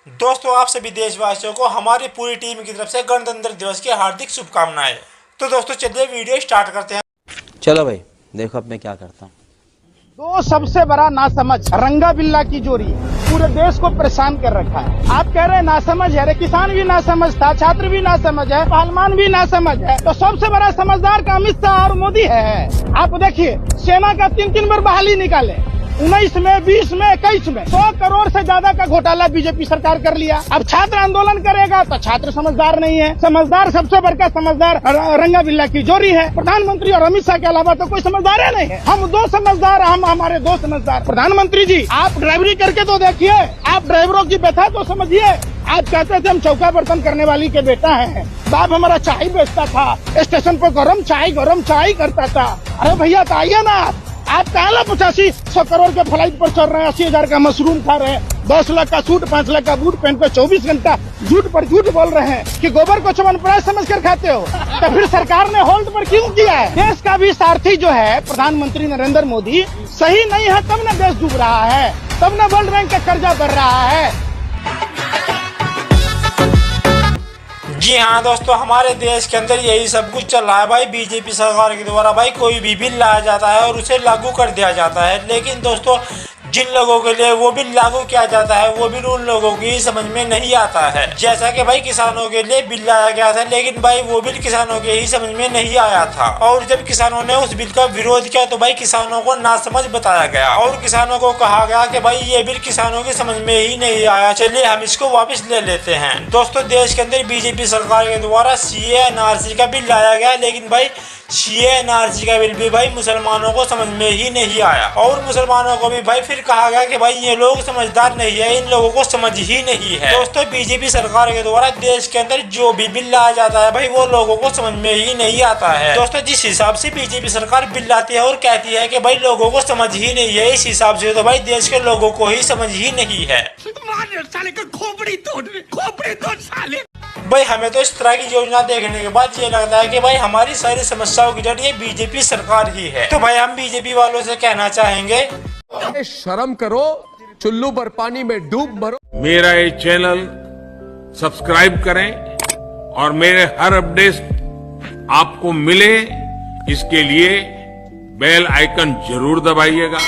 दोस्तों, आप सभी देशवासियों को हमारी पूरी टीम की तरफ से गणतंत्र दिवस की हार्दिक शुभकामनाएं। तो दोस्तों, चलिए वीडियो स्टार्ट करते हैं। चलो भाई, देखो अब मैं क्या करता हूँ। तो सबसे बड़ा नासमझ रंगा बिल्ला की जोड़ी पूरे देश को परेशान कर रखा है। आप कह रहे हैं नासमझ है, अरे किसान भी नासमझ था, छात्र भी नासमझ है, पहलवान भी नासमझ है, तो सबसे बड़ा समझदार का अमित शाह और मोदी है। आप देखिए, सेना का 3 बार बहाली निकाले, 19 में, 20 में, 21 में 100 करोड़ से ज्यादा का घोटाला बीजेपी सरकार कर लिया। अब छात्र आंदोलन करेगा तो छात्र समझदार नहीं है। समझदार सबसे बड़का समझदार रंगा बिल्ला की जोड़ी है। प्रधानमंत्री और अमित शाह के अलावा तो कोई समझदार है नहीं है। हम दो समझदार, हमारे दो समझदार। प्रधानमंत्री जी, आप ड्राइवरी करके तो देखिए, आप ड्राइवरों की व्यथा तो समझिए। आज कहते थे हम चौका बर्तन करने वाली के बेटा हैं। बाप हमारा चाय बेचता था, स्टेशन पर गरम चाय करता था। अरे भैया, तो आइए ना, आप कहा 85-100 करोड़ के फ्लाइट पर चल रहे हैं, 80,000 का मशरूम खा रहे हैं, 10 लाख का सूट, 5 लाख का बूट पहन कर 24 घंटा झूठ पर झूठ बोल रहे हैं कि गोबर को च्यवनप्राश समझ कर खाते हो। तो फिर सरकार ने होल्ड पर क्यों किया है? देश का भी सारथी जो है प्रधानमंत्री नरेंद्र मोदी सही नहीं है, तब न देश डूब रहा है, तब न वर्ल्ड बैंक का कर्जा बढ़ रहा है। जी हाँ दोस्तों, हमारे देश के अंदर यही सब कुछ चल रहा है भाई। बीजेपी सरकार के द्वारा भाई कोई भी बिल लाया जाता है और उसे लागू कर दिया जाता है, लेकिन दोस्तों जिन लोगों के लिए वो बिल लागू किया जाता है वो बिल उन लोगों की समझ में नहीं आता है। जैसा कि भाई किसानों के लिए बिल लाया गया था, लेकिन भाई वो बिल किसानों के ही समझ में नहीं आया था, और जब किसानों ने उस बिल का विरोध किया तो भाई किसानों को नासमझ बताया गया और किसानों को कहा गया कि भाई ये बिल किसानों की समझ में ही नहीं आया, चलिए हम इसको वापस ले लेते हैं। दोस्तों, देश के अंदर बीजेपी सरकार के द्वारा CA NRC का बिल लाया गया, लेकिन भाई CA NRC का बिल भी भाई मुसलमानों को समझ में ही नहीं आया, और मुसलमानों को भी भाई फिर कहा गया कि भाई ये लोग समझदार नहीं है, इन लोगों को समझ ही नहीं है। दोस्तों, बीजेपी सरकार के द्वारा देश के अंदर जो भी बिल लाया जाता है भाई वो लोगों को समझ में ही नहीं आता है। दोस्तों, जिस हिसाब से बीजेपी सरकार बिल लाती है और कहती है कि भाई लोगों को समझ ही नहीं है, इस हिसाब से तो भाई देश के लोगों को ही समझ ही नहीं है। भाई हमें तो इस तरह की योजना देखने के बाद ये लगता है कि भाई हमारी सारी समस्याओं की जड़ ये बीजेपी सरकार ही है। तो भाई हम बीजेपी वालों से कहना चाहेंगे, शर्म करो, चुल्लू पर पानी में डूब मरो। मेरा ये चैनल सब्सक्राइब करें और मेरे हर अपडेट आपको मिले, इसके लिए बेल आइकन जरूर दबाइएगा।